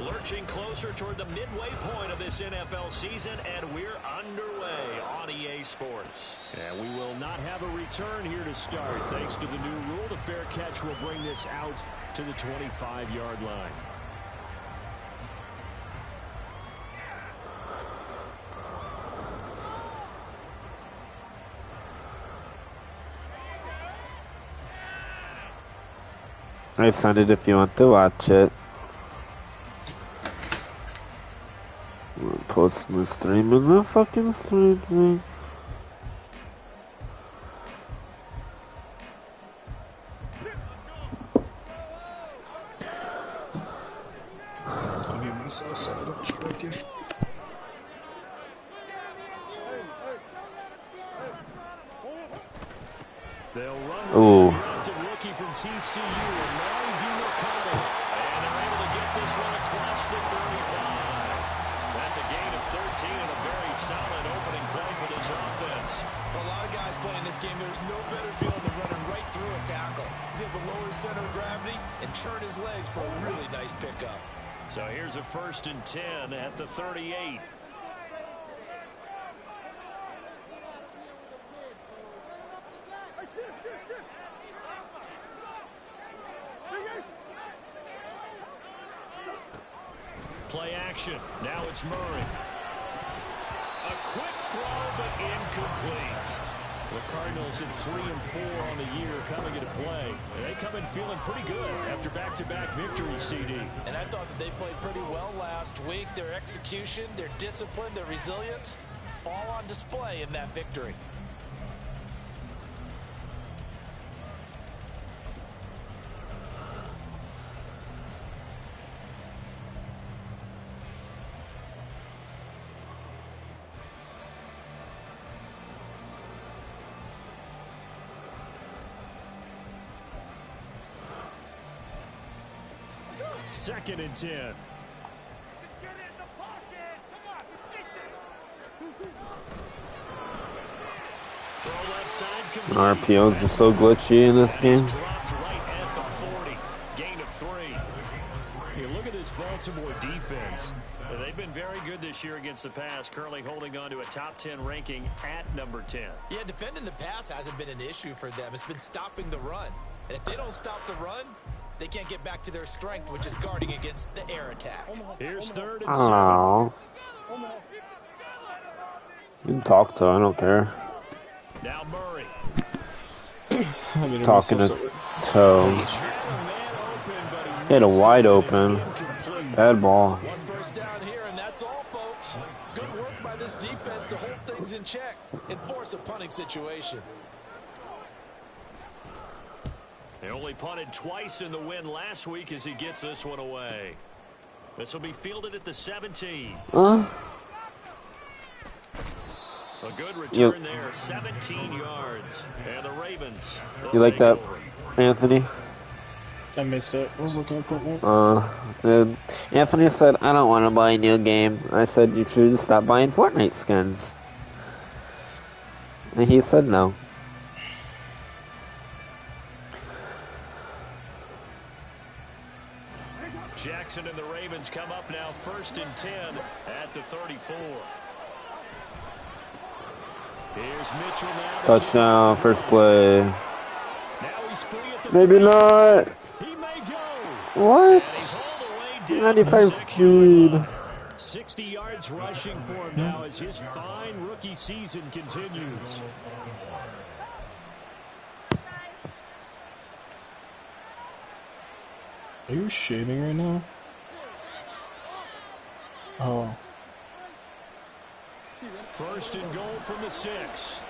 Lurching closer toward the midway point of this NFL season, and we're underway on EA Sports. And we will not have a return here to start. Thanks to the new rule, the fair catch will bring this out to the 25-yard line. I sent it if you want to watch it. Post my stream in the fucking stream thing. I'll get myself set up striking. They'll run Ooh. drafted rookie from TCU, and they're able to get this one across the 35. That's a gain of 13 and a very solid opening play for this offense. For a lot of guys playing this game, there's no better feeling than running right through a tackle. He's able to lower his center of gravity and churn his legs for a really nice pickup. So here's a 1st and 10 at the 38. Play action. Now it's Murray. A quick throw, but incomplete. The Cardinals at 3 and 4 on the year coming into play. And they come in feeling pretty good after back-to-back victories, CD. And I thought that they played pretty well last week. Their execution, their discipline, their resilience, all on display in that victory. Second and 10. RPOs are so glitchy in this game. Right at the 40. Gain of 3. You look at this Baltimore defense. They've been very good this year against the pass, currently holding on to a top 10 ranking at number 10. Yeah, defending the pass hasn't been an issue for them. It's been stopping the run. And if they don't stop the run, they can't get back to their strength, which is guarding against the air attack. Here's 3rd and 7. Oh. You can talk to her, I don't care. Now Murray. Talking to Toe. Hit a wide open. Bad ball. One first down here, and that's all, folks. Good work by this defense to hold things in check and force a punting situation. They only punted twice in the win last week as he gets this one away. This will be fielded at the 17. Huh? A good return there, 17 yards. And the Ravens. You like that, Anthony? I missed it. I was looking for it. Anthony said, I don't want to buy a new game. I said, you should stop buying Fortnite skins. And he said no. Jackson and the Ravens come up now 1st and 10 at the 34. Here's Mitchell now. Touchdown, first play. Now he's free at the Maybe not. He may go. What? He's all the way down 95 speed. 60 yards rushing for him now as his fine rookie season continues. Are you shaving right now? Oh. 1st and goal from the 6.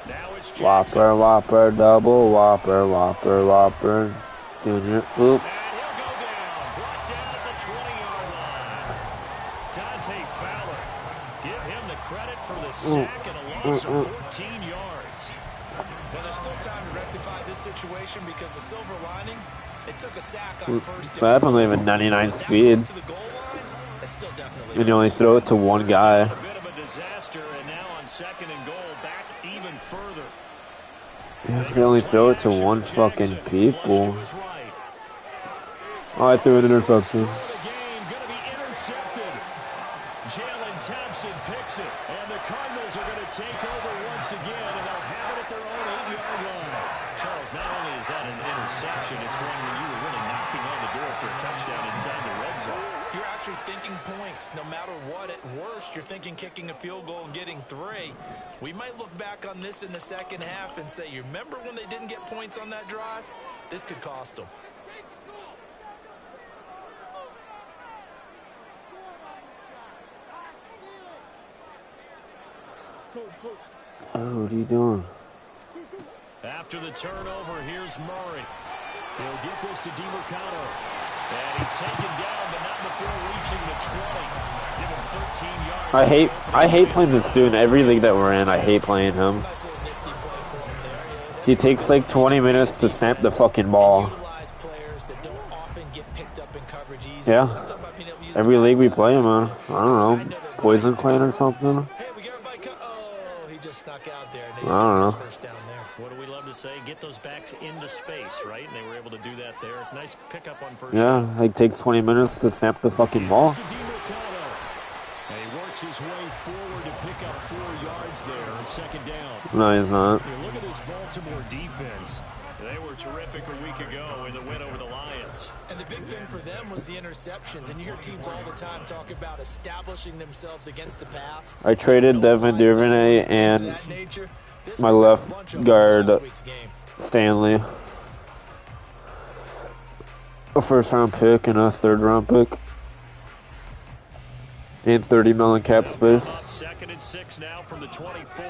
Now it's Jackson. Whopper, Whopper, double, Whopper, Whopper, Whopper. Junior, oop. And he'll go down. Brought down at the 20-yard line. Dante Fowler. Give him the credit for the sack and a loss of 14 yards. Now, there's still time to rectify this situation because the silver lining, it took a sack on 1st down. So that doesn't even 99 speed. And you only throw it to one guy. A bit of a disaster, and now on 2nd and goal, back even further. You can only throw it to one fucking people. Oh, I threw an interception. Jalen Thompson picks it, and the Cardinals are going to take over once again, and they'll have it at their own 8-yard line. Charles, not only is that an interception, it's one when you were really knocking on the door for a touchdown inside the red zone. You're actually thinking points. No matter what, at worst, you're thinking kicking a field goal and getting 3. We might look back on this in the second half and say, you remember when they didn't get points on that drive? This could cost them. Oh, what are you doing? After the turnover, here's Murray. He'll get this to DiMercato. And he's taken down, but not before reaching the 20. Give him 13 yards. I hate playing this dude in every league that we're in. I hate playing him. He takes like 20 minutes to snap the fucking ball. Yeah. Every league we play him in. I don't know. Poison Clan or something. I don't know. What do we love to say? Get those backs into space, right? And they were able to do that there. Nice pickup on first yeah, down. it takes 20 minutes to snap the fucking ball. And he works his way forward to pick up 4 yards there on second down. No, he's not. Hey, look at this Baltimore defense. They were terrific a week ago in the win over the Lions. And the big thing for them was the interceptions. And you hear teams all the time talk about establishing themselves against the pass. I traded Devin Duvernay and my left guard, Stanley. A first-round pick and a third-round pick. And 30 million cap space. 2nd and 6 now from the 24.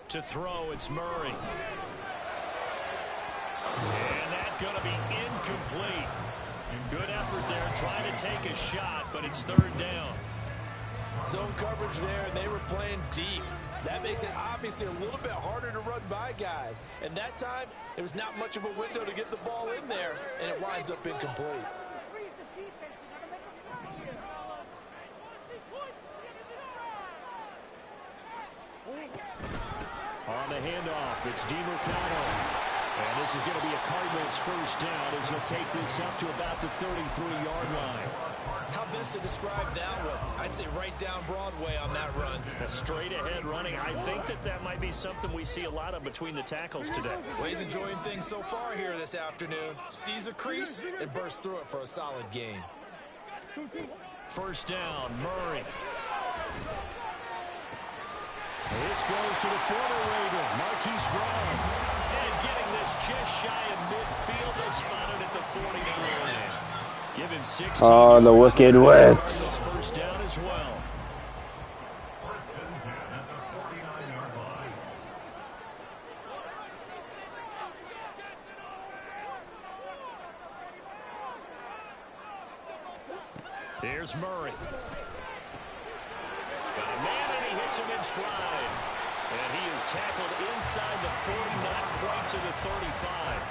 To throw, it's Murray. And that's going to be incomplete. Good effort there, trying to take a shot, but it's 3rd down. Zone coverage there, and they were playing deep. That makes it obviously a little bit harder to run by guys. And that time, there was not much of a window to get the ball in there, and it winds up incomplete. On the handoff, it's DiMercato. And this is going to be a Cardinals first down as he'll take this up to about the 33-yard line. How best to describe that one? I'd say right down Broadway on that run. A straight-ahead running. I think that might be something we see a lot of between the tackles today. Well, he's enjoying things so far here this afternoon. Sees a crease and bursts through it for a solid gain. First down, Murray. This goes to the former Raven, Marquise Brown. And getting this just shy of midfield. They spotted at the 49. Give him 16. Oh, the wicked witch. First down as well. Here's Murray. Got a man and he hits him in stride. And he is tackled inside the 40, not quite to the 35.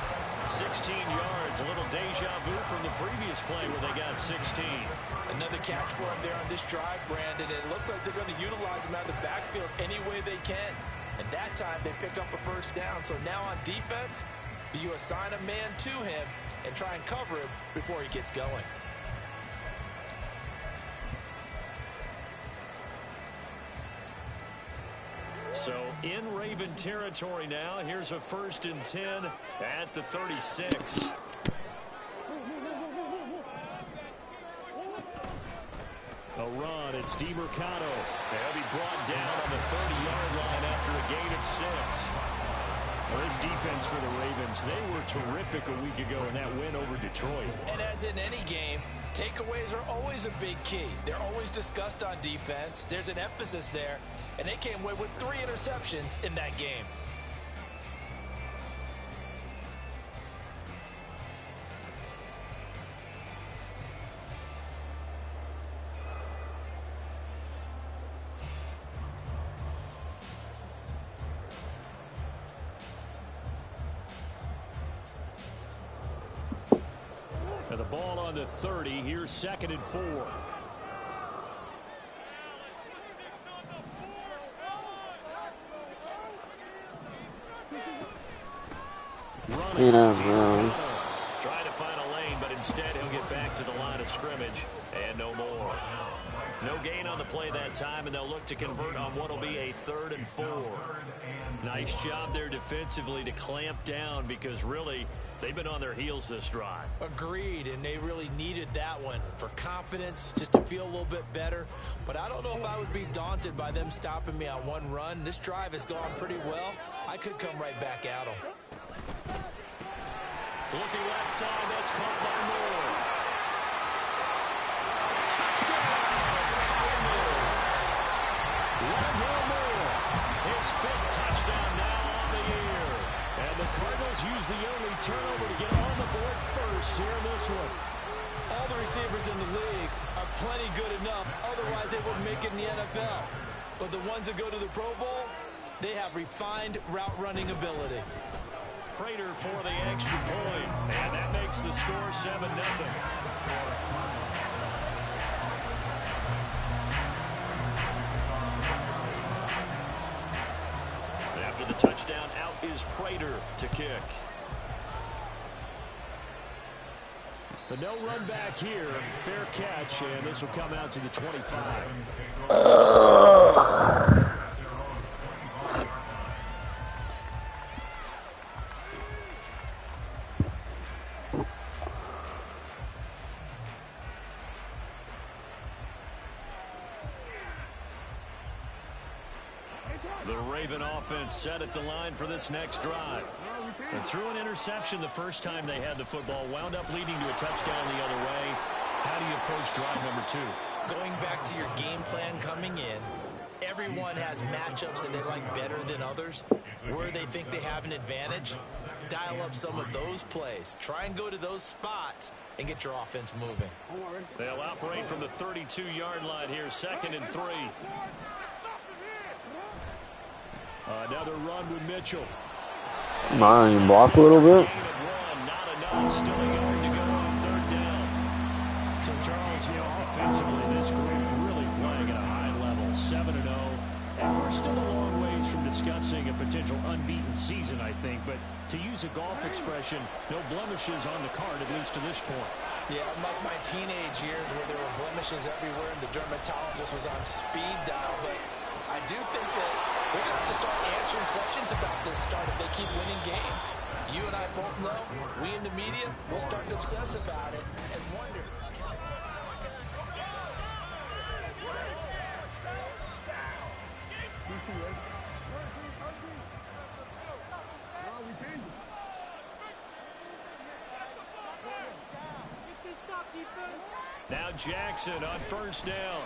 16 yards, a little deja vu from the previous play where they got 16. Another catch for him there on this drive, Brandon. And it looks like they're going to utilize him out of the backfield any way they can. And that time they pick up a first down. So now on defense, do you assign a man to him and try and cover him before he gets going? So in Raven territory now. Here's a 1st and 10 at the 36. A run, it's DiMercato. They'll be brought down on the 30-yard line after a gain of 6. Well, this defense for the Ravens, they were terrific a week ago in that win over Detroit. And as in any game, takeaways are always a big key. They're always discussed on defense. There's an emphasis there, and they came away with 3 interceptions in that game. And the ball on the 30. Here's 2nd and 4. You know, Trying to find a lane, but instead he'll get back to the line of scrimmage and no more. No gain on the play that time, and they'll look to convert on what will be a 3rd and 4. Nice job there defensively to clamp down because really they've been on their heels this drive. Agreed, and they really needed that one for confidence, just to feel a little bit better. But I don't know if I would be daunted by them stopping me on one run. This drive has gone pretty well. I could come right back at them. Looking left side, that's caught by Moore. Touchdown, Cardinals. Lamar Moore, his 5th touchdown now on the year. And the Cardinals use the only turnover to get on the board first here in this one. All the receivers in the league are plenty good enough, otherwise they wouldn't make it in the NFL. But the ones that go to the Pro Bowl, they have refined route running ability. Prater for the extra point, and that makes the score 7-0. After the touchdown, out is Prater to kick. But no run back here. Fair catch, and this will come out to the 25. The Raven offense set at the line for this next drive. And threw an interception the first time they had the football, wound up leading to a touchdown the other way. How do you approach drive number 2? Going back to your game plan coming in, everyone has matchups that they like better than others. Where they think they have an advantage, dial up some of those plays. Try and go to those spots and get your offense moving. They'll operate from the 32-yard line here, 2nd and 3. Another run with Mitchell. Come on, you block a little bit. Not enough. Still a yard to go on 3rd down. So, Charles, offensively, this group really playing at a high level, 7-0. And we're still a long ways from discussing a potential unbeaten season, I think. But to use a golf expression, no blemishes on the card, at least to this point. Yeah, unlike my teenage years where there were blemishes everywhere and the dermatologist was on speed dial. But I do think that they're going to have to start answering questions about this start if they keep winning games. You and I both know, we in the media, we'll start to obsess about it and wonder. Now Jackson on 1st down.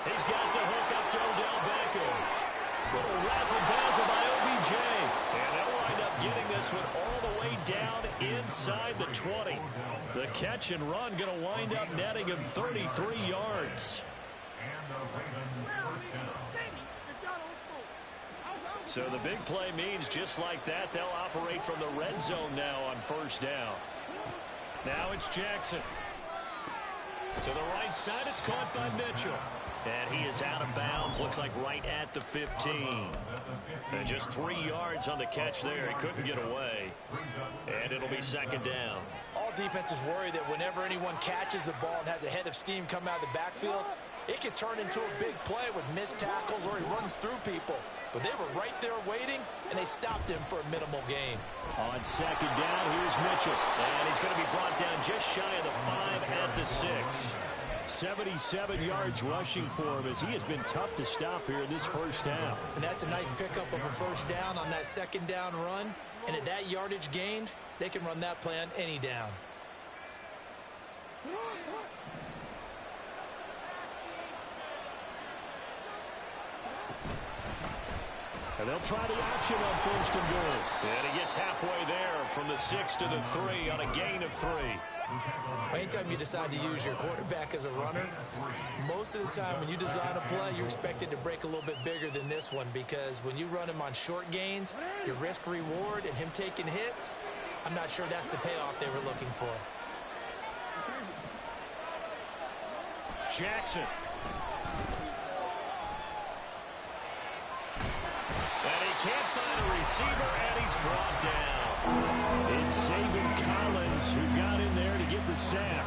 He's got the hook up to Odell Beckham. Little razzle-dazzle by OBJ. And they'll wind up getting this one all the way down inside the 20. The catch and run going to wind up netting him 33 yards. So the big play means just like that, they'll operate from the red zone now on 1st down. Now it's Jackson. To the right side, it's caught by Mitchell. And he is out of bounds, looks like right at the 15. And just 3 yards on the catch there. He couldn't get away. And it'll be 2nd down. All defenses worry that whenever anyone catches the ball and has a head of steam come out of the backfield, it can turn into a big play with missed tackles or he runs through people. But they were right there waiting, and they stopped him for a minimal gain. On 2nd down, here's Mitchell. And he's going to be brought down just shy of the 5 at the 6. 77 yards rushing for him as he has been tough to stop here in this first half. And that's a nice pickup of a 1st down on that 2nd down run. And at that yardage gained, they can run that play on any down. And they'll try the option on 1st and goal. And he gets halfway there from the 6 to the 3 on a gain of 3. Anytime you decide to use your quarterback as a runner, most of the time when you design a play, you're expected to break a little bit bigger than this one because when you run him on short gains, your risk-reward and him taking hits, I'm not sure that's the payoff they were looking for. Jackson. And he can't find a receiver, and he's brought down. It's Saban Collins who got in there to get the sack.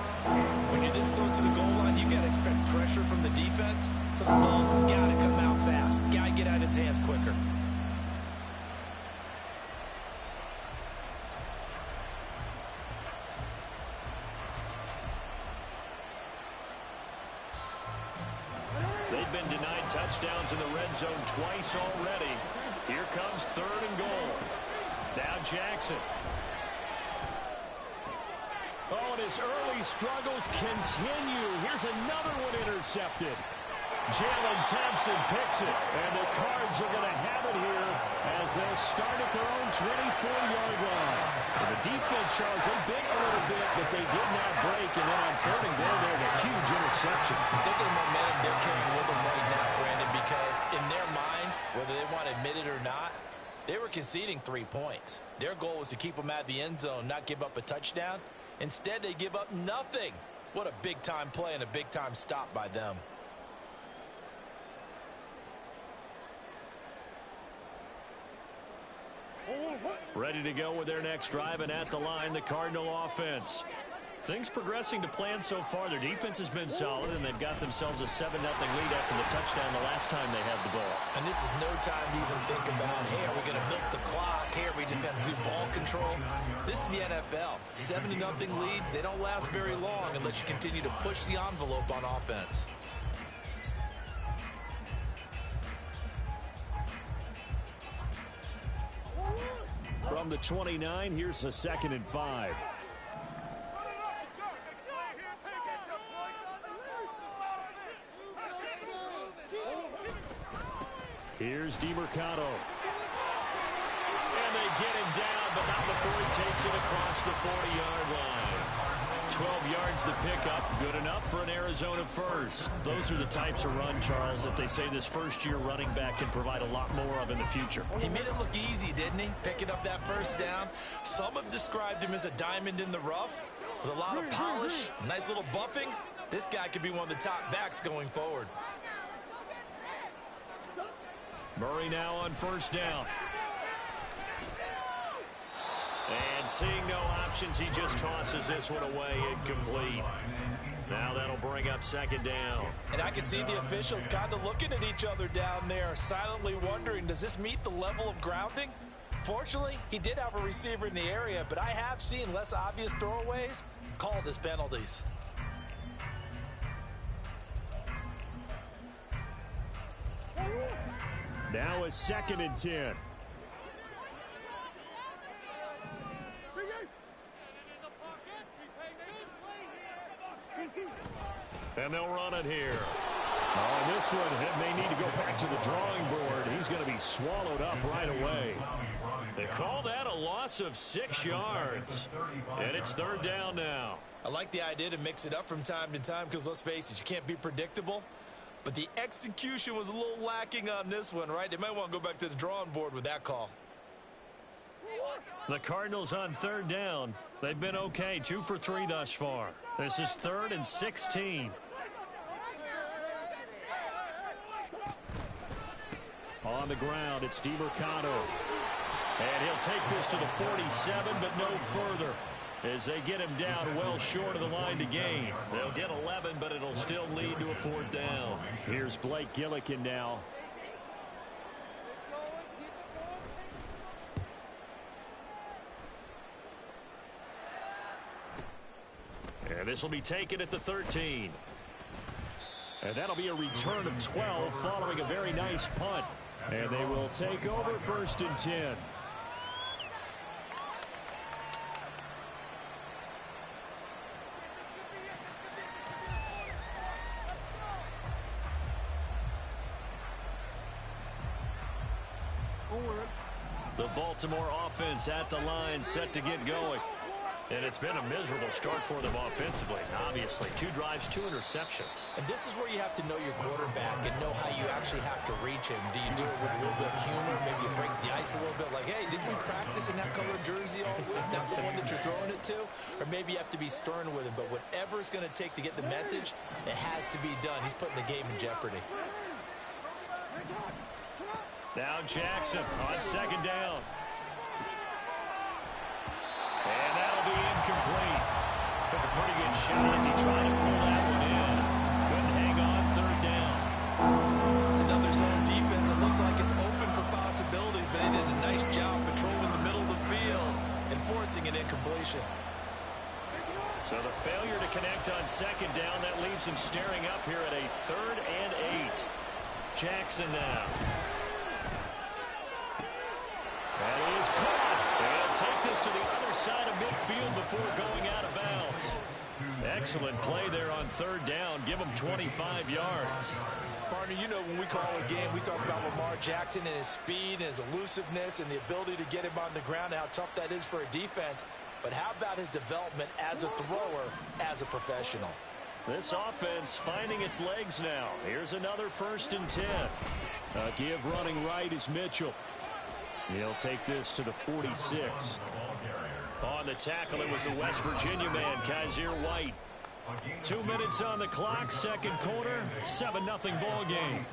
When you're this close to the goal line, you got to expect pressure from the defense. So the ball's got to come out fast. Got to get out of his hands quicker. They've been denied touchdowns in the red zone twice already. Here comes 3rd and goal. Now Jackson. Oh, and his early struggles continue. Here's another one intercepted. Jalen Thompson picks it, and the Cards are going to have it here as they'll start at their own 24-yard line. And the defense, Charles, they bit a little bit, but they did not break. And then on 3rd and goal, they have a huge interception. Think of the momentum they're carrying with them right now, Brandon, because in their mind, whether they want to admit it or not, they were conceding 3 points. Their goal was to keep them out of the end zone, not give up a touchdown. Instead, they give up nothing. What a big-time play and a big-time stop by them. Ready to go with their next drive, and at the line, the Cardinal offense. Things progressing to plan so far. Their defense has been solid, and they've got themselves a 7-0 lead after the touchdown the last time they had the ball. And this is no time to even think about, hey, are we going to milk the clock? Hey, are we just going to do ball control? This is the NFL. 7-0 leads, they don't last very long unless you continue to push the envelope on offense. From the 29, here's a 2nd and 5. Here's DeMercado. And they get him down, but not before he takes it across the 40-yard line. 12 yards the pickup, good enough for an Arizona first. Those are the types of run, Charles, that they say this first-year running back can provide a lot more of in the future. He made it look easy, didn't he? Picking up that first down. Some have described him as a diamond in the rough with a lot of polish, nice little buffing. This guy could be one of the top backs going forward. Murray now on 1st down. And seeing no options, he just tosses this one away, incomplete. Now that'll bring up 2nd down. And I can see the officials kind of looking at each other down there, silently wondering, does this meet the level of grounding? Fortunately, he did have a receiver in the area, but I have seen less obvious throwaways called as penalties. Now a 2nd and 10. And they'll run it here. Oh, and this one, it may need to go back to the drawing board. He's going to be swallowed up right away. They call that a loss of 6 yards. And it's 3rd down now. I like the idea to mix it up from time to time because, let's face it, you can't be predictable. But the execution was a little lacking on this one, right? They might want to go back to the drawing board with that call. The Cardinals on 3rd down. They've been okay, 2 for 3 thus far. This is 3rd and 16. On the ground, it's DeMercado. And he'll take this to the 47, but no further, as they get him down well short of the line to gain. They'll get 11, but it'll still lead to a 4th down. Here's Blake Gillikin now. And this will be taken at the 13. And that'll be a return of 12 following a very nice punt. And they will take over 1st and 10. The Baltimore offense at the line, set to get going. And it's been a miserable start for them offensively, obviously. 2 drives, 2 interceptions. And this is where you have to know your quarterback and know how you actually have to reach him. Do you do it with a little bit of humor? Maybe you break the ice a little bit like, hey, didn't we practice in that color jersey all week? Not the one that you're throwing it to? Or maybe you have to be stern with him. But whatever it's going to take to get the message, it has to be done. He's putting the game in jeopardy. Now Jackson on 2nd down. And that'll be incomplete. Took a pretty good shot as he tried to pull that one in. Couldn't hang on third down. It's another zone defense. It looks like it's open for possibilities, but he did a nice job patrolling the middle of the field and forcing an incompletion. So the failure to connect on second down, that leaves him staring up here at a 3rd and 8. Jackson now. That is caught. They'll take this to the other side of midfield before going out of bounds. Excellent play there on 3rd down. Give him 25 yards. Partner, you know when we call a game, we talk about Lamar Jackson and his speed and his elusiveness and the ability to get him on the ground and how tough that is for a defense. But how about his development as a thrower, as a professional? This offense finding its legs now. Here's another 1st and 10. Give running right is Mitchell. He'll take this to the 46. On the tackle, it was the West Virginia man, Kaiser White. 2 minutes on the clock, second quarter, 7-0 ball game.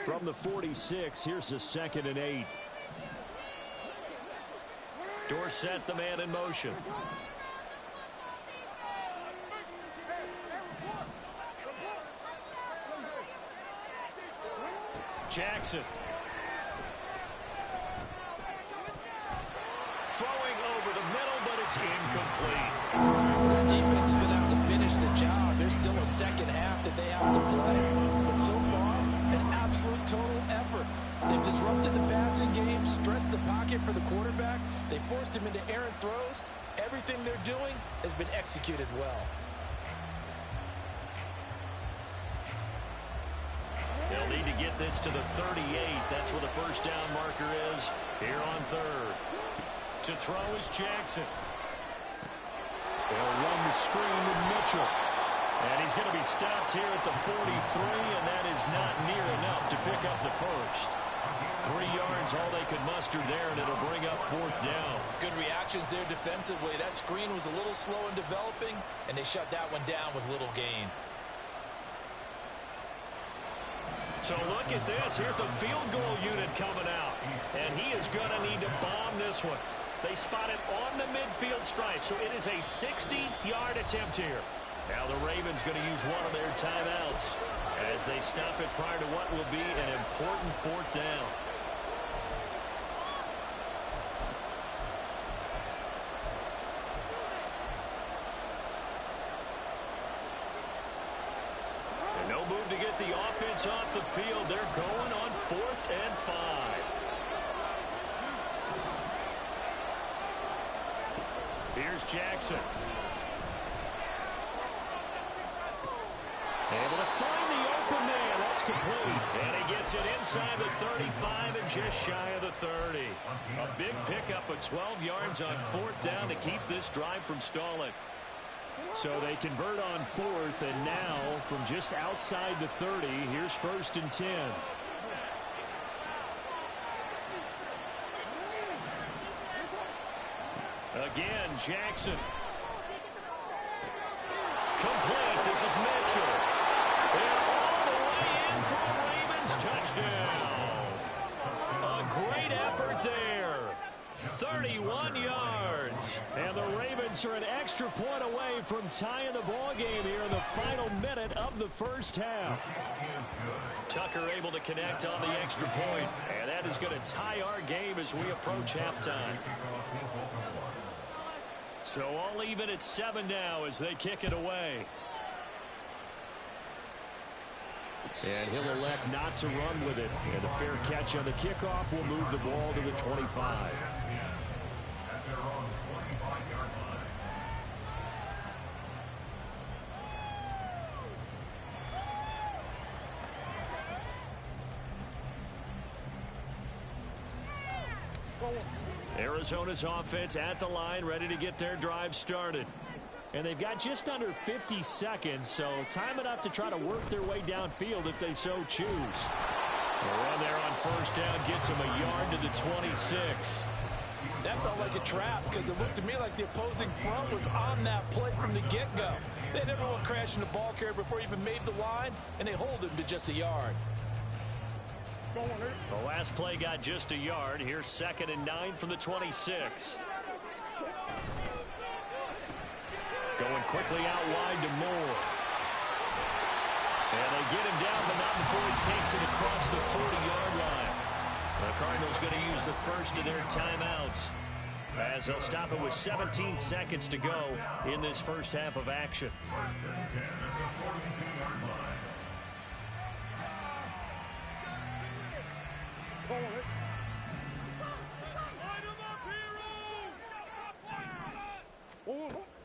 From the 46, here's the 2nd and 8. Dorsett, the man in motion. Jackson. Throwing over the middle, but it's incomplete. This defense is going to have to finish the job. There's still a second half that they have to play. But so far, an absolute total effort. They've disrupted the passing game, stressed the pocket for the quarterback. They forced him into errant throws. Everything they're doing has been executed well. They'll need to get this to the 38. That's where the 1st down marker is here on 3rd. To throw is Jackson. They'll run the screen with Mitchell. And he's going to be stopped here at the 43, and that is not near enough to pick up the 1st. 3 yards, all they could muster there, and it'll bring up 4th down. Good reactions there defensively. That screen was a little slow in developing, and they shut that one down with little gain. So look at this. Here's the field goal unit coming out. And he is going to need to bomb this one. They spot it on the midfield stripe, so it is a 60-yard attempt here. Now the Ravens going to use one of their timeouts as they stop it prior to what will be an important 4th down. And no move to get the offense off the field. They're going on 4th and 5. Here's Jackson. Able to find the open man. That's complete. And he gets it inside the 35 and just shy of the 30. A big pickup of 12 yards on 4th down to keep this drive from stalling. So they convert on 4th, and now from just outside the 30, here's 1st and 10. Again, Jackson. Complete. This is Mitchell. And all the way in for a Ravens touchdown. A great effort there. 31 yards. And the Ravens are an extra point away from tying the ball game here in the final minute of the 1st half. Tucker able to connect on the extra point. And that is going to tie our game as we approach halftime. So all even at 7 now as they kick it away. And he'll elect not to run with it. And a fair catch on the kickoff will move the ball to the 25. Arizona's offense at the line, ready to get their drive started. And they've got just under 50 seconds, so time enough to try to work their way downfield if they so choose. The run there on 1st down gets them a yard to the 26. That felt like a trap because it looked to me like the opposing front was on that play from the get-go. They had everyone crashing the ball carrier before he even made the line, and they hold him to just a yard. The last play got just a yard. Here's 2nd and 9 from the 26. Going quickly out wide to Moore. And they get him down, but not before he takes it across the 40-yard line. The Cardinals going to use the first of their timeouts, as they'll stop it with 17 seconds to go in this first half of action.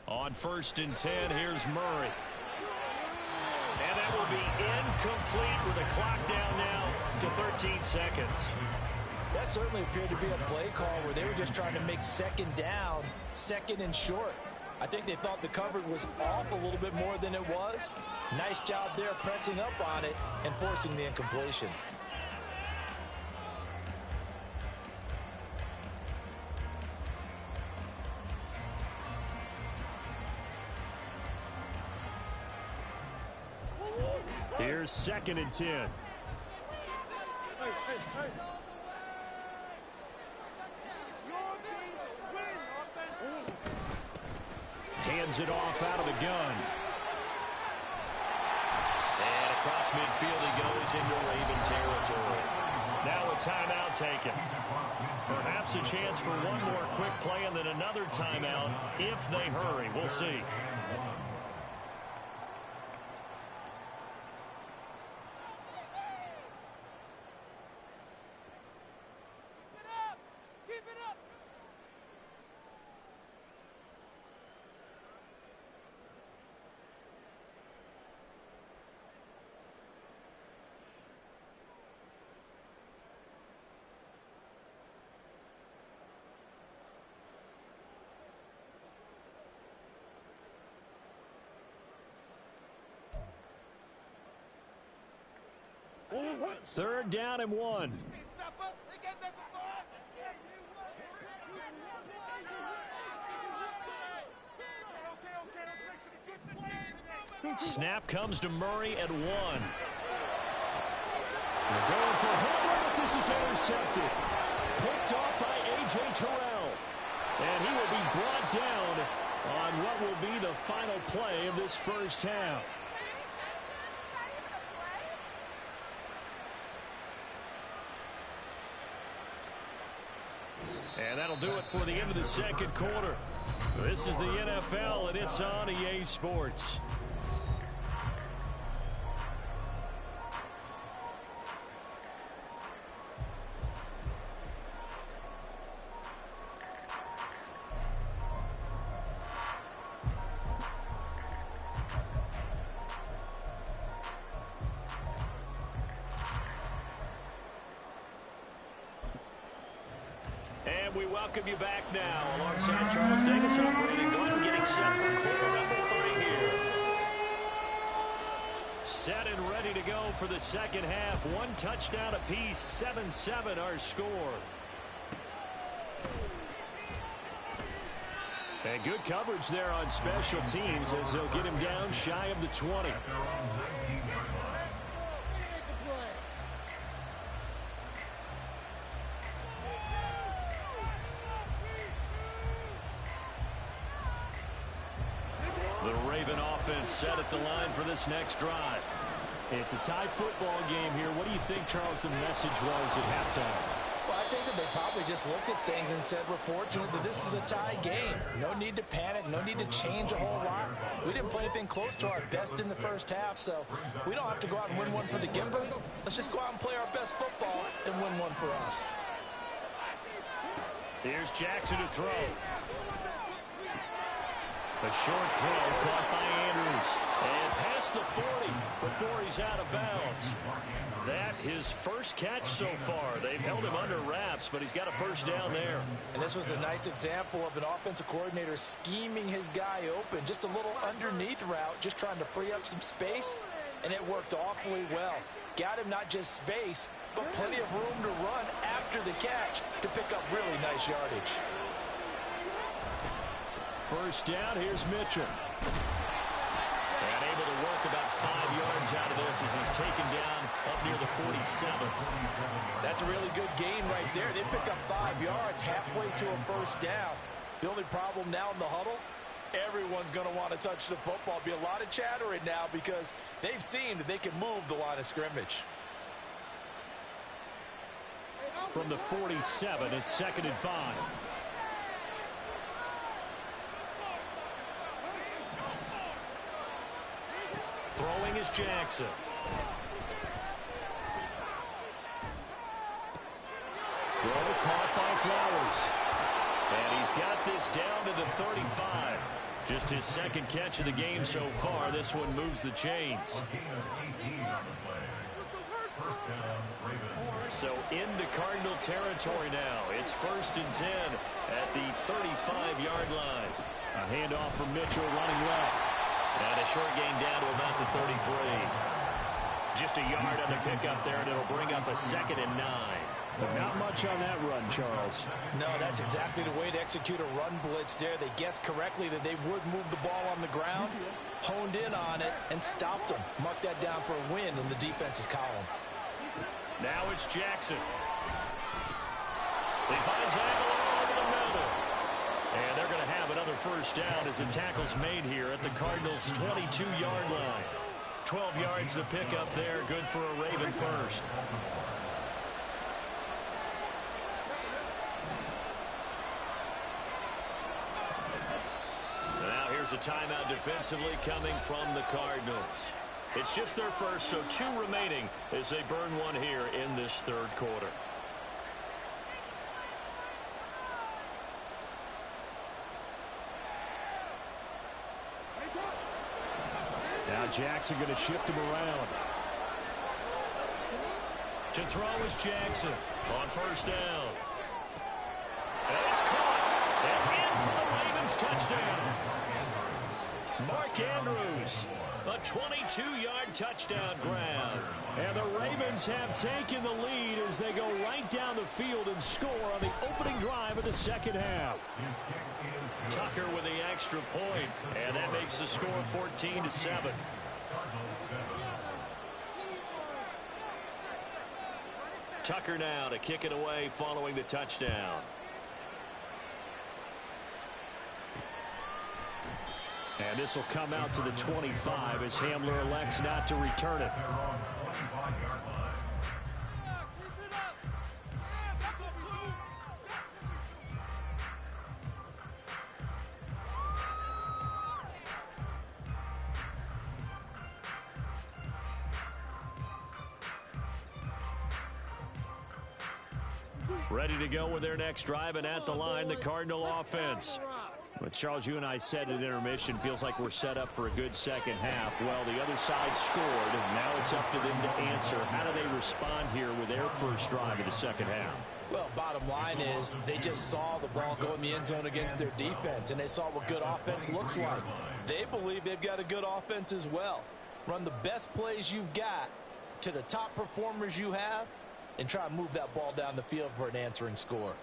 On 1st and 10, here's Murray. And that will be incomplete with a clock down now to 13 seconds. That certainly appeared to be a play call where they were just trying to make 2nd down, 2nd and short. I think they thought the coverage was off a little bit more than it was. Nice job there pressing up on it and forcing the incompletion. Here's 2nd and 10. Hands it off out of the gun. And across midfield he goes into Raven territory. Now a timeout taken. Perhaps a chance for one more quick play and then another timeout if they hurry. We'll see. Third down and 1. Snap comes to Murray at 1. They're going for Homer, but this is intercepted. Picked off by A.J. Terrell. And he will be brought down on what will be the final play of this first half. And that'll do it for the end of the second quarter. This is the NFL, and it's on EA Sports. And we welcome you back now alongside Charles Davis, operating Glenn, getting set for quarter number 3 here. Set and ready to go for the second half. 1 touchdown apiece, 7-7 our score. And good coverage there on special teams as they'll get him down shy of the 20. The Raven offense set at the line for this next drive. It's a tie football game here. What do you think, Charles, the message was at halftime? Well, I think that they probably just looked at things and said, we're fortunate that this is a tie game. No need to panic. No need to change a whole lot. We didn't play anything close to our best in the first half, so we don't have to go out and win one for the Gimper. Let's just go out and play our best football and win one for us. Here's Jackson to throw. A short throw caught by Andrews. And past the 40 before he's out of bounds. That his first catch so far. They've held him under wraps, but he's got a first down there. And this was a nice example of an offensive coordinator scheming his guy open. Just a little underneath route, just trying to free up some space. And it worked awfully well. Got him not just space, but plenty of room to run after the catch to pick up really nice yardage. First down, here's Mitchell. yards out of this as he's taken down up near the 47. That's a really good gain right there. They pick up 5 yards halfway to a first down. The only problem now in the huddle, everyone's going to want to touch the football. Be a lot of chattering now because they've seen that they can move the line of scrimmage. From the 47, it's 2nd and 5. Throwing is Jackson. Throw caught by Flowers. And he's got this down to the 35. Just his 2nd catch of the game so far. This one moves the chains. So into Cardinal territory now. It's 1st and 10 at the 35-yard line. A handoff from Mitchell running left. And a short gain down to about the 33. Just a yard on the pickup there, and it'll bring up a 2nd and 9. But not much on that run, Charles. No, that's exactly the way to execute a run blitz there. They guessed correctly that they would move the ball on the ground, honed in on it, and stopped them. Mark that down for a win in the defense's column. Now it's Jackson. He finds Aguilar over the middle. And they're going to have another first down as the tackle's made here at the Cardinals' 22-yard line. 12 yards to pick up there. Good for a Raven first. Now here's a timeout defensively coming from the Cardinals. It's just their first, so 2 remaining as they burn one here in this 3rd quarter. Now Jackson going to shift him around. To throw is Jackson on first down. And it's caught. And in for the Ravens touchdown. Mark Andrews, a 22-yard touchdown grab. And the Ravens have taken the lead as they go right down the field and score on the opening drive of the 2nd half. Tucker with the extra point, and that makes the score 14-7. Tucker now to kick it away following the touchdown. And this will come out to the 25 as Hamler elects not to return it. Ready to go with their next drive, and at the line, the Cardinal offense. But Charles, you and I said at intermission, feels like we're set up for a good 2nd half. Well, the other side scored, and now it's up to them to answer. How do they respond here with their first drive of the 2nd half? Well, bottom line is they just saw the ball go in the end zone against their defense, and they saw what good offense looks like. They believe they've got a good offense as well. Run the best plays you've got to the top performers you have, and try to move that ball down the field for an answering score.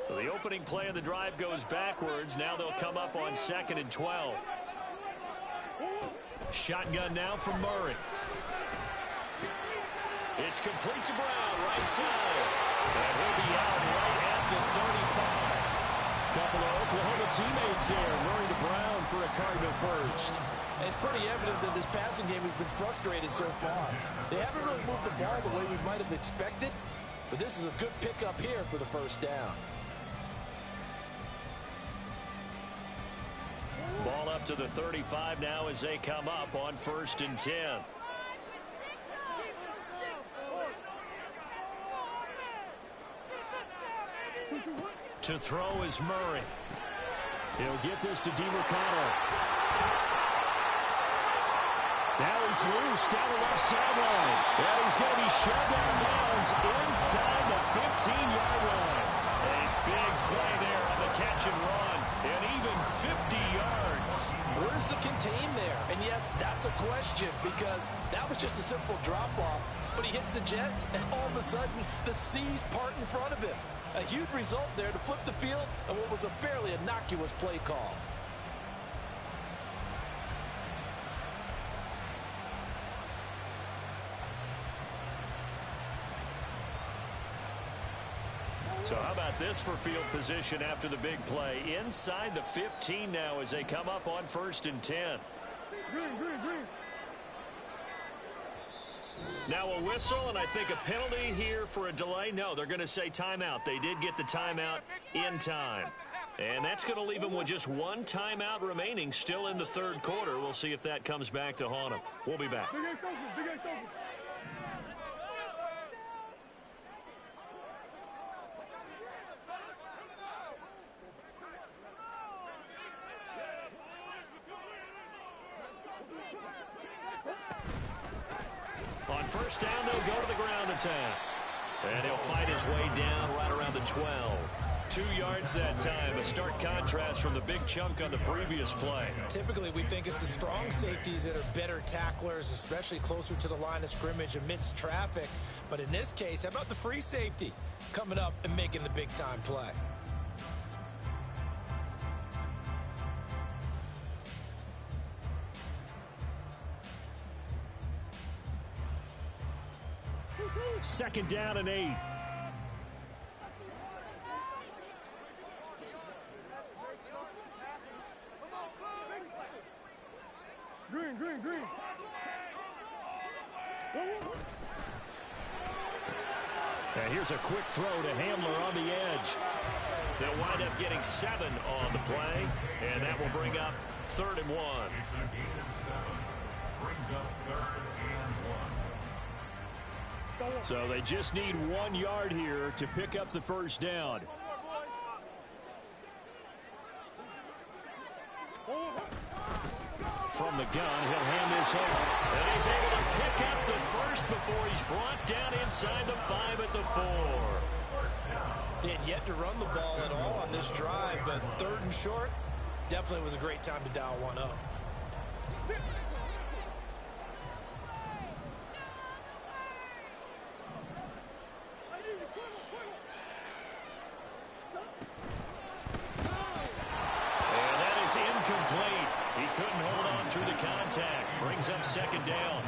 So the opening play of the drive goes backwards. Now they'll come up on 2nd and 12. Shotgun now from Murray. It's complete to Brown, right side. And he'll be out right at the 35. Couple of Oklahoma teammates there. Murray to Brown for a Cardinal first. It's pretty evident that this passing game has been frustrated so far. They haven't really moved the ball the way we might have expected, but this is a good pickup here for the first down. Ball up to the 35 now as they come up on 1st and 10. To throw is Murray. He'll get this to DeMarcano. Now he's loose down the left sideline. And he's going to be shoved out of bounds inside the 15-yard line. A big play there on the catch and run. And even 50 yards. Where's the contain there? And yes, that's a question because that was just a simple drop-off. But he hits the Jets, and all of a sudden, the seas part in front of him. A huge result there to flip the field on what was a fairly innocuous play call. So how about this for field position after the big play? Inside the 15 now as they come up on 1st and 10. Now a whistle, and I think a penalty here for a delay. No, they're going to say timeout. They did get the timeout in time. And that's going to leave them with just one timeout remaining still in the 3rd quarter. We'll see if that comes back to haunt them. We'll be back. On 1st down, they'll go to the ground attack. And he'll fight his way down right around the 12. 2 yards that time. A stark contrast from the big chunk on the previous play. Typically, we think it's the strong safeties that are better tacklers, especially closer to the line of scrimmage amidst traffic. But in this case, how about the free safety coming up and making the big-time play? Second down and 8. Green. And here's a quick throw to Hamler on the edge. They'll wind up getting 7 on the play, and that will bring up 3rd and 1. So they just need 1 yard here to pick up the 1st down. From the gun, he'll hand this off. And he's able to pick up the 1st before he's brought down inside the 5 at the 4. They had yet to run the ball at all on this drive, but 3rd and short definitely was a great time to dial one up. Incomplete. He couldn't hold on through the contact. Brings up 2nd down.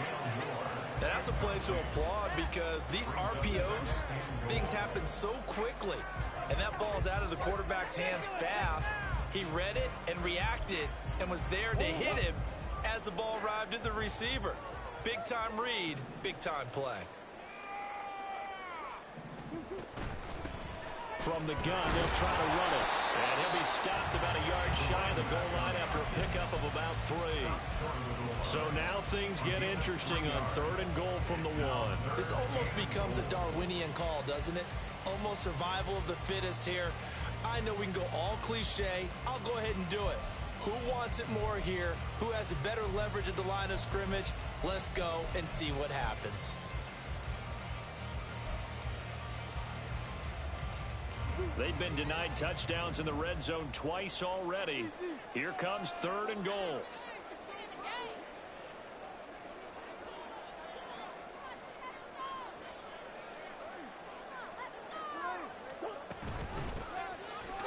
And that's a play to applaud because these RPOs, things happen so quickly. And that ball's out of the quarterback's hands fast. He read it and reacted and was there to hit him as the ball arrived at the receiver. Big-time read, big-time play. From the gun, they'll try to run it. And he'll be stopped about a yard shy of the goal line after a pickup of about 3. So now things get interesting on 3rd and goal from the 1. This almost becomes a Darwinian call, doesn't it? Almost survival of the fittest here. I know we can go all cliche. I'll go ahead and do it. Who wants it more here? Who has a better leverage at the line of scrimmage? Let's go and see what happens. They've been denied touchdowns in the red zone twice already. Here comes 3rd and goal.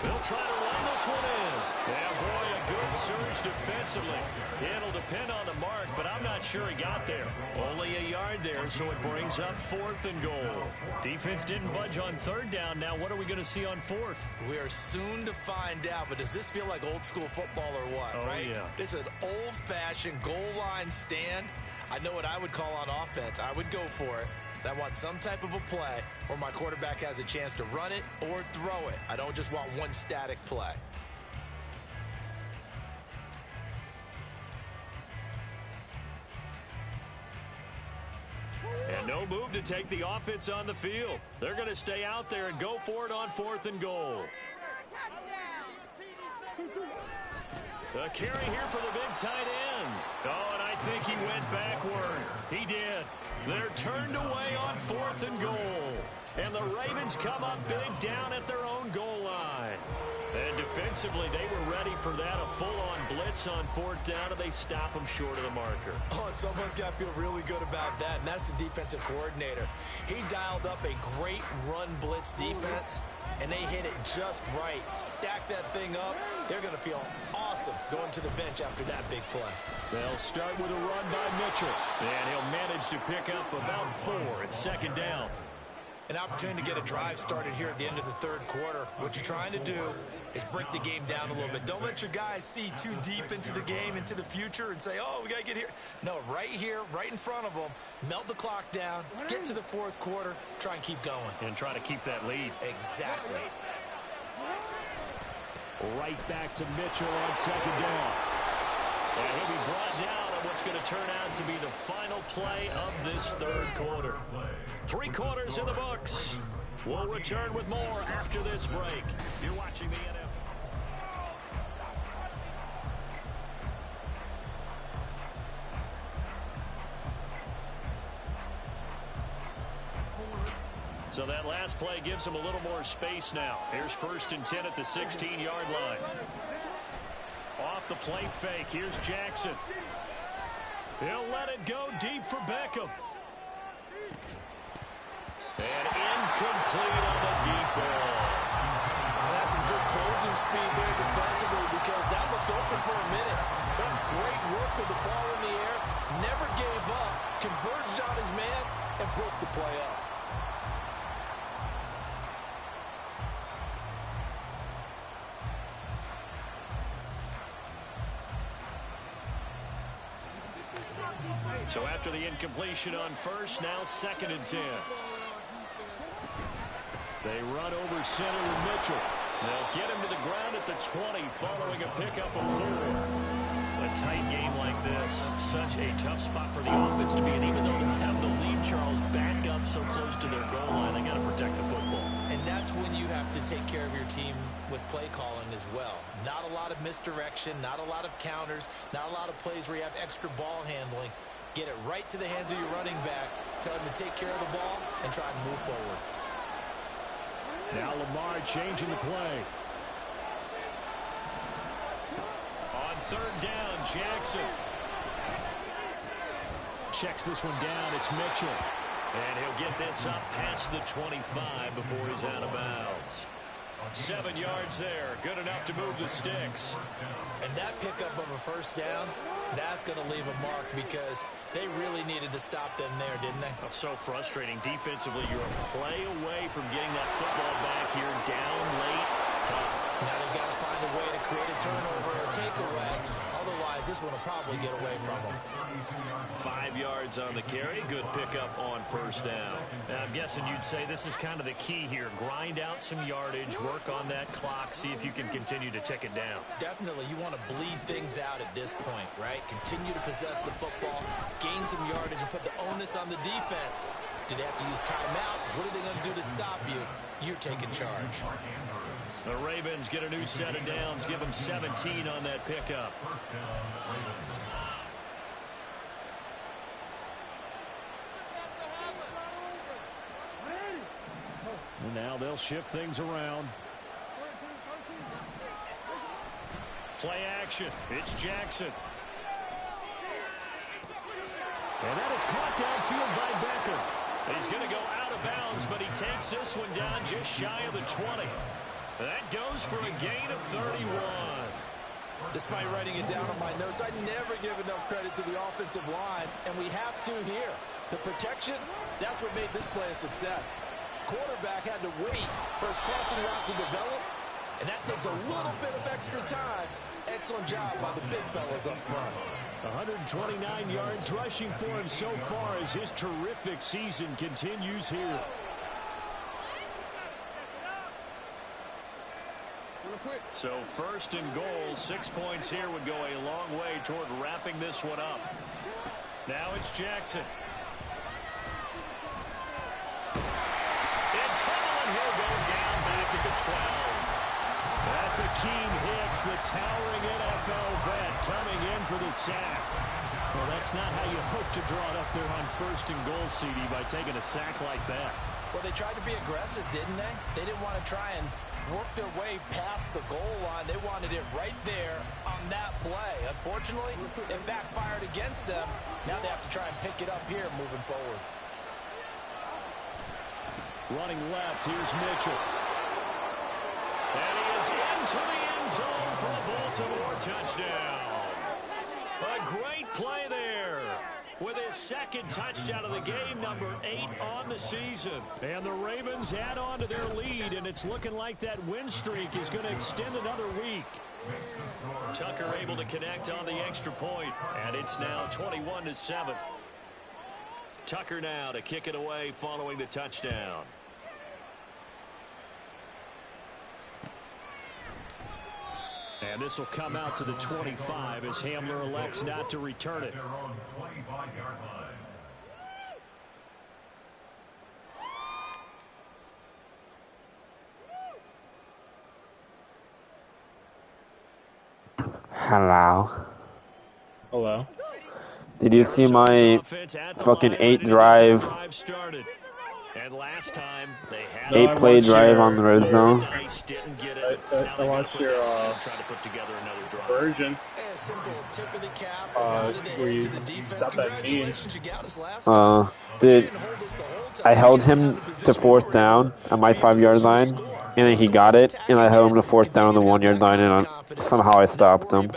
They'll try to run this one in. Yeah, boy, a good surge defensively. It'll depend on the mark, but I'm not sure he got there. Only a yard there, so it brings up 4th and goal. Defense didn't budge on 3rd down. Now what are we going to see on 4th? We are soon to find out, but does this feel like old school football or what, right? Yeah. This is an old-fashioned goal line stand. I know what I would call on offense. I would go for it. I want some type of a play where my quarterback has a chance to run it or throw it. I don't just want one static play. And no move to take the offense on the field. They're going to stay out there and go for it on 4th and goal. A carry here for the big tight end. Oh, and I think he went backward. He did. They're turned away on 4th and goal. And the Ravens come up big down at their own goal line. And defensively, they were ready for that, a full-on blitz on 4th down, and they stop them short of the marker. Oh, and someone's got to feel really good about that, and that's the defensive coordinator. He dialed up a great run blitz defense, and they hit it just right. Stack that thing up. They're going to feel awesome going to the bench after that big play. They'll start with a run by Mitchell, and he'll manage to pick up about 4 at 2nd down. An opportunity to get a drive started here at the end of the 3rd quarter. What you're trying to do is break the game down a little bit. Don't let your guys see too deep into the game, into the future, and say, oh, we got to get here. No, right here, right in front of them, melt the clock down, get to the 4th quarter, try and keep going. And try to keep that lead. Exactly. Right back to Mitchell on 2nd down. And he'll be brought down on what's going to turn out to be the final play of this 3rd quarter. 3 quarters in the books. We'll return with more after this break. You're watching the NFL. So that last play gives him a little more space now. Here's 1st and 10 at the 16-yard line. Off the play fake. Here's Jackson. He'll let it go deep for Beckham. And incomplete on the deep ball. That's some good closing speed there defensively because that looked open for a minute. That's great work with the ball in the air. Never gave up. Converged on his man and broke the play up. So after the incompletion on 1st, now 2nd and 10. They run over center with Mitchell. They'll get him to the ground at the 20 following a pickup of 4. A tight game like this, such a tough spot for the offense to be in. Even though they have the lead, Charles, back up so close to their goal line, they got to protect the football. And that's when you have to take care of your team with play calling as well. Not a lot of misdirection, not a lot of counters, not a lot of plays where you have extra ball handling. Get it right to the hands of your running back. Tell him to take care of the ball and try and move forward. Now Lamar changing the play. On 3rd down, Jackson. Checks this one down. It's Mitchell. And he'll get this up past the 25 before he's out of bounds. 7 yards there. Good enough to move the sticks. And that pickup of a 1st down, that's going to leave a mark because they really needed to stop them there, didn't they? Oh, so frustrating. Defensively, you're a play away from getting that football back here. Down late, tough. Now they've got to find a way to create a turnover or a takeaway. Otherwise, this one will probably get away from them. 5 yards on the carry. Good pickup on 1st down. Now, I'm guessing you'd say this is kind of the key here. Grind out some yardage, work on that clock, see if you can continue to tick it down. Definitely, you want to bleed things out at this point, right? Continue to possess the football, gain some yardage, and put the onus on the defense. Do they have to use timeouts? What are they going to do to stop you? You're taking charge. The Ravens get a new set of downs, give them 17 on that pickup. And now they'll shift things around. Play action. It's Jackson. And that is caught downfield by Beckham. He's going to go out of bounds, but he takes this one down just shy of the 20. That goes for a gain of 31. Despite writing it down on my notes, I never give enough credit to the offensive line, and we have to here. The protection, that's what made this play a success. Quarterback had to wait for his crossing route to develop, and that takes a little bit of extra time. Excellent job by the big fellas up front. 129 yards rushing for him so far as his terrific season continues here. So 1st and goal, 6 points here would go a long way toward wrapping this one up. Now it's Jackson. In trouble, and he'll go down back at the 12. That's Akeem Hicks, the towering NFL vet, coming in for the sack. Well, that's not how you hope to draw it up there on 1st and goal, CD, by taking a sack like that. Well, they tried to be aggressive, didn't they? They didn't want to try and work their way past the goal line. They wanted it right there on that play. Unfortunately, it backfired against them. Now they have to try and pick it up here moving forward. Running left, here's Mitchell. And he is into the end zone for a Baltimore touchdown. A great play there with his 2nd touchdown of the game, number 8 on the season. And the Ravens add on to their lead, and it's looking like that win streak is going to extend another week. Tucker able to connect on the extra point, and it's now 21-7. Tucker now to kick it away following the touchdown. And this will come out to the 25 as Hamler elects not to return it. Hello. Hello. Did you see my fucking 8-drive, And last time they had 8-play drive on the red zone? I watched your version where you stopped that team. Dude, I held him to 4th down on my 5-yard line, and then he got it, and I held him to 4th down on the 1-yard line, and somehow I stopped him.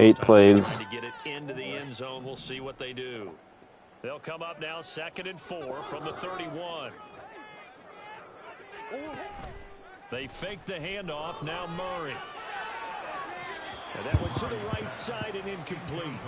8 plays. To get it into the end zone, we'll see what they do. They'll come up now 2nd and 4 from the 31. They fake the handoff. Now Murray. And that one to the right side and incomplete.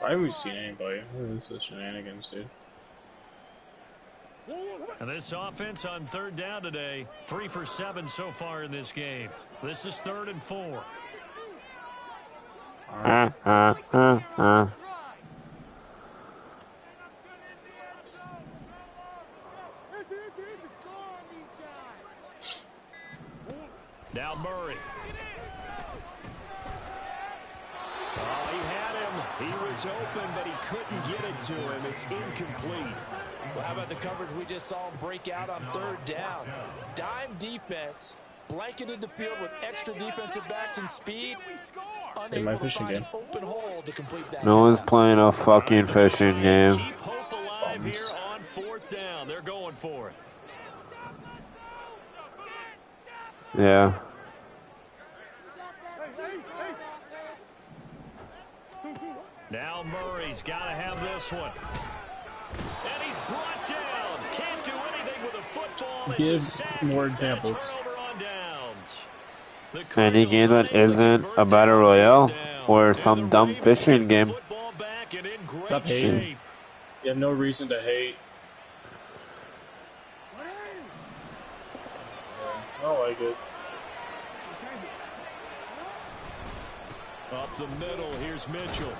I haven't seen anybody. What is this shenanigans, dude? And this offense on 3rd down today, 3 for 7 so far in this game. This is 3rd and 4. Now Murray. Oh, he had him. He was open, but he couldn't get it to him. It's incomplete. Well, how about the coverage we just saw him break out on 3rd down? Dime defense, blanketed the field with extra defensive backs and speed. In my fishing game. Open hole to complete that No one's playing a fucking fishing game. Keep hope alive here on 4th down. They're going for it. Yeah. Now Murray's got to have this one. And he's brought down. Can't do anything with a football. Give more examples. Any game that isn't a battle royale or some dumb fishing game. Stop hating. You have no reason to hate. I don't like it. Up the middle, here's Mitchell.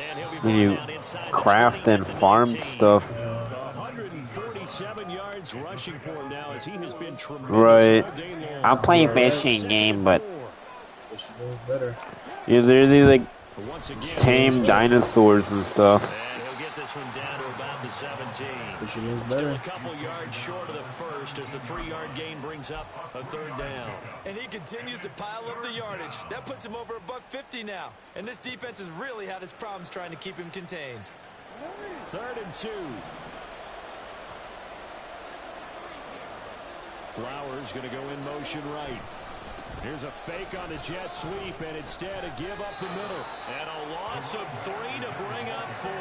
And he'll be When you down inside craft and farm stuff. 147 yards rushing for him now as he has been tremendous. Right. I'm playing fishing game, but Fishing game is better. you literally like tame dinosaurs and stuff. And he'll get this one down to about the 17. Fishing game is Still better. a couple yards short of the first as the 3-yard gain brings up a 3rd down. And he continues to pile up the yardage. That puts him over $150 now. And this defense has really had its problems trying to keep him contained. 3rd and 2. Flowers going to go in motion right. Here's a fake on the jet sweep, and instead a give up the middle. And a loss of 3 to bring up 4.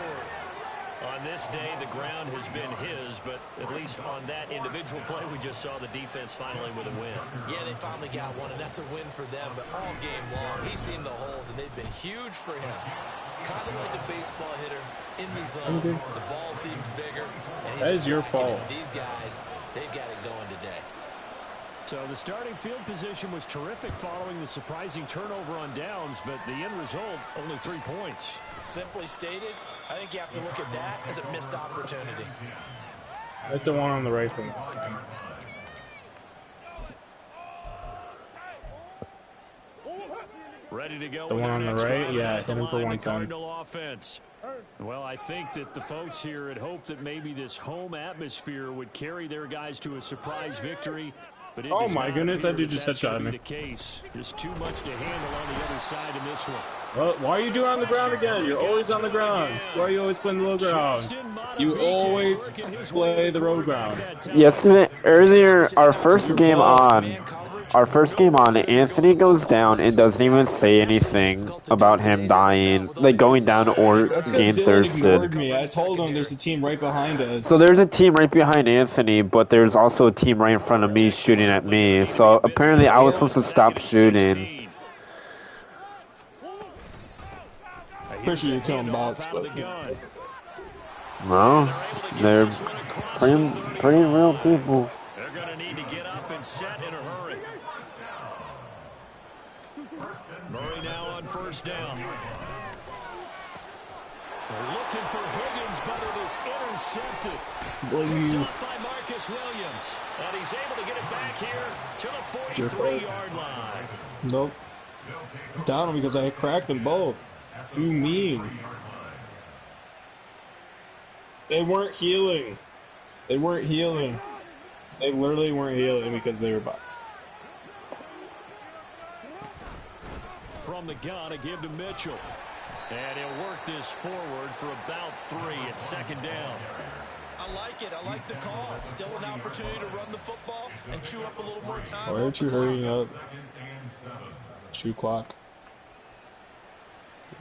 On this day, the ground has been his, but at least on that individual play, we just saw the defense finally with a win. Yeah, they finally got one, and that's a win for them. But all game long, he's seen the holes, and they've been huge for him. Kind of like a baseball hitter in the zone. The ball seems bigger. And that is your fault. These guys, they've got it going today. So the starting field position was terrific following the surprising turnover on downs, but the end result, only 3 points. Simply stated, I think you have to look at that as a missed opportunity. Hit the one on the right from that side. Ready to go. The one on the right, yeah, hit him for the 110. Cardinal offense. Well, I think that the folks here had hoped that maybe this home atmosphere would carry their guys to a surprise victory. But it Oh does my not goodness, that appear dude just that's headshot gonna be me. the case. There's too much to handle on the other side in this one. Well, why are you doing on the ground again? You're always on the ground. Why are you always playing the low ground? You always play the road ground. Yesterday, earlier, our first game on, Anthony goes down and doesn't even say anything about him dying, like going down or That's because getting Dylan ignored thirsted. me. I told him there's a team right behind us. So there's a team right behind Anthony, but there's also a team right in front of me shooting at me. So apparently I was supposed to stop shooting. Pretty sure you're killing bots, but No, they're pretty real people. They're going to need to get up and set in a hurry. Murray now on first down. They're looking for Higgins, but it is intercepted. Tough by Marcus Williams. And he's able to get it back here to the 43-yard line. Nope. Down him because I cracked them both. You mean? They weren't healing. They weren't healing. They literally weren't healing because they were bots. From the gun, a give to Mitchell. And he'll work this forward for about 3 at second down. I like it. I like the call. Still an opportunity to run the football and chew up a little more time. Why aren't you hurrying up? Shoe clock.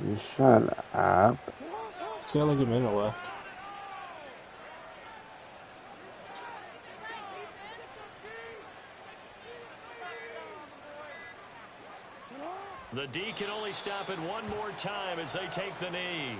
You shut up. It's got like a minute left. The D can only stop it one more time as they take the knee.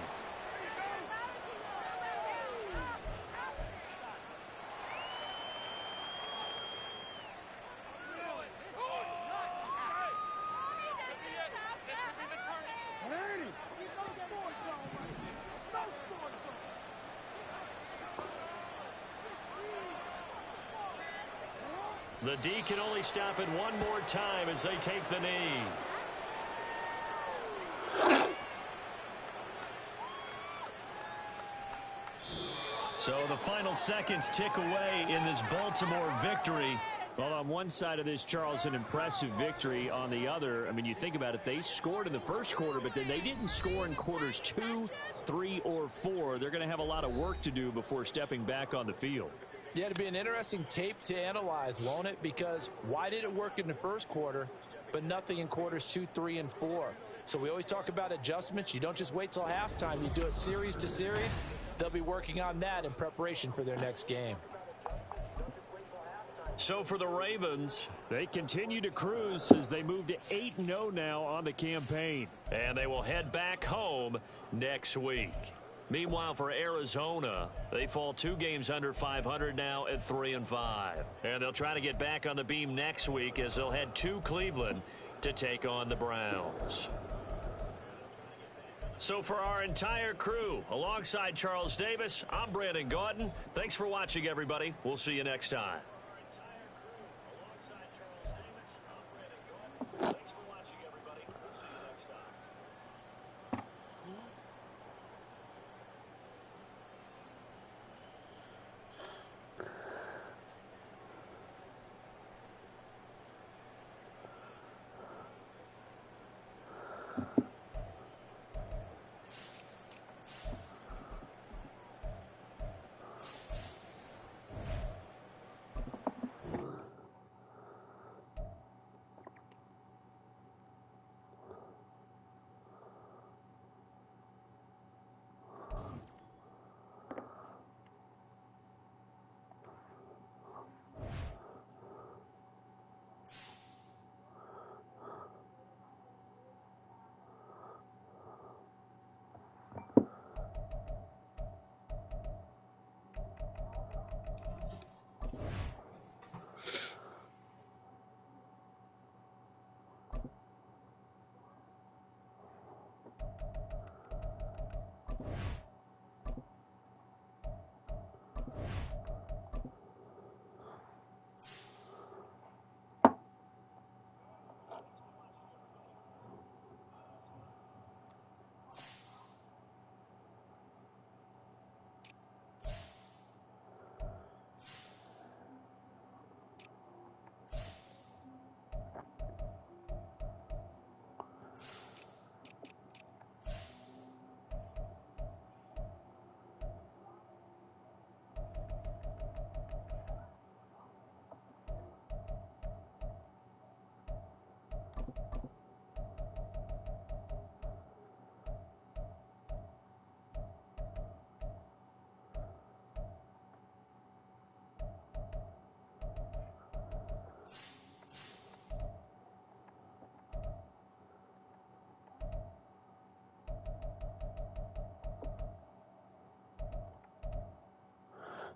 The D can only stop it one more time as they take the knee. So the final seconds tick away in this Baltimore victory. Well, on one side of this, Charles, an impressive victory. On the other, I mean, you think about it, they scored in the first quarter, but then they didn't score in quarters 2, 3, or 4. They're going to have a lot of work to do before stepping back on the field. Yeah, it'll be an interesting tape to analyze, won't it? Because why did it work in the first quarter, but nothing in quarters 2, 3, and 4? So we always talk about adjustments. You don't just wait till halftime. You do it series to series. They'll be working on that in preparation for their next game. So for the Ravens, they continue to cruise as they move to 8-0 now on the campaign. And they will head back home next week. Meanwhile, for Arizona, they fall 2 games under 500 now at 3-5. And they'll try to get back on the beam next week as they'll head to Cleveland to take on the Browns. So for our entire crew, alongside Charles Davis, I'm Brandon Gauton. Thanks for watching, everybody. We'll see you next time.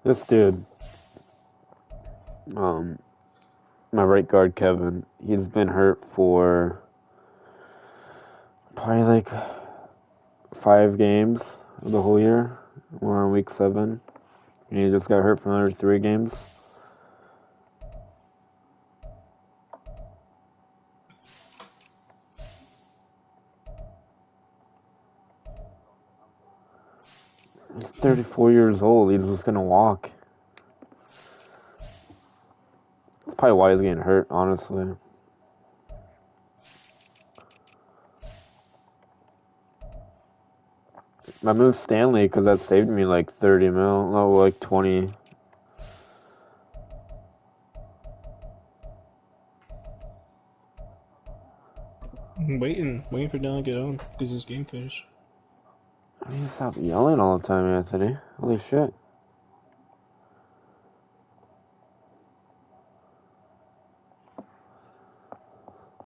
This dude, my right guard Kevin, he's been hurt for probably like 5 games of the whole year. We're on week 7, and he just got hurt for another 3 games. He's 34 years old. He's just gonna walk. That's probably why he's getting hurt, honestly. I moved Stanley because that saved me like 30 mil. No, like 20. I'm waiting for Dylan to get on because this game finished. I mean, stop yelling all the time, Anthony. Holy shit.